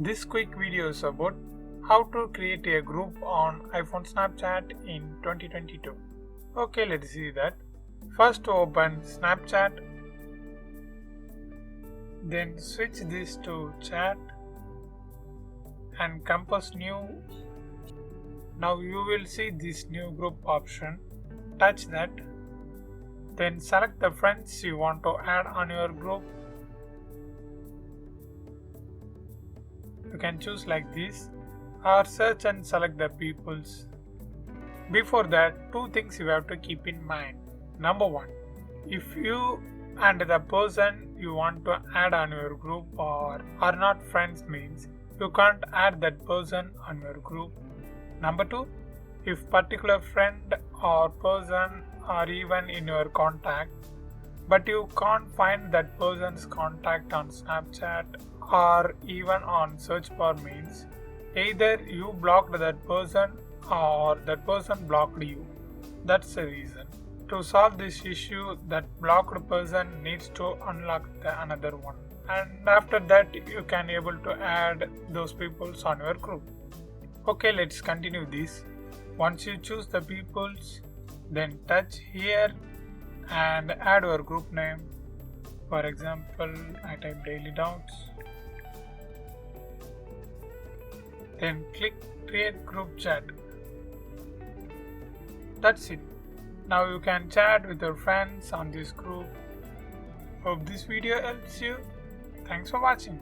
This quick video is about how to create a group on iPhone Snapchat in 2022. Okay, let's see that. First open Snapchat, then switch this to chat and compose new. Now you will see this new group option. Touch that. Then select the friends you want to add on your group. You can choose like this or search and select the peoples. Before that, two things you have to keep in mind. Number one, if you and the person you want to add on your group are not friends, means you can't add that person on your group. Number two, if particular friend or person are even in your contact, but you can't find that person's contact on Snapchat or even on search bar, means either you blocked that person or that person blocked you. That's the reason. To solve this issue, that blocked person needs to unlock another one, and after that you can able to add those peoples on your group. Okay, let's continue this. Once you choose the peoples, then touch here and add your group name. For example, I type daily doubts. Then click create group chat. That's it. Now you can chat with your friends on this group. Hope this video helps you. Thanks for watching.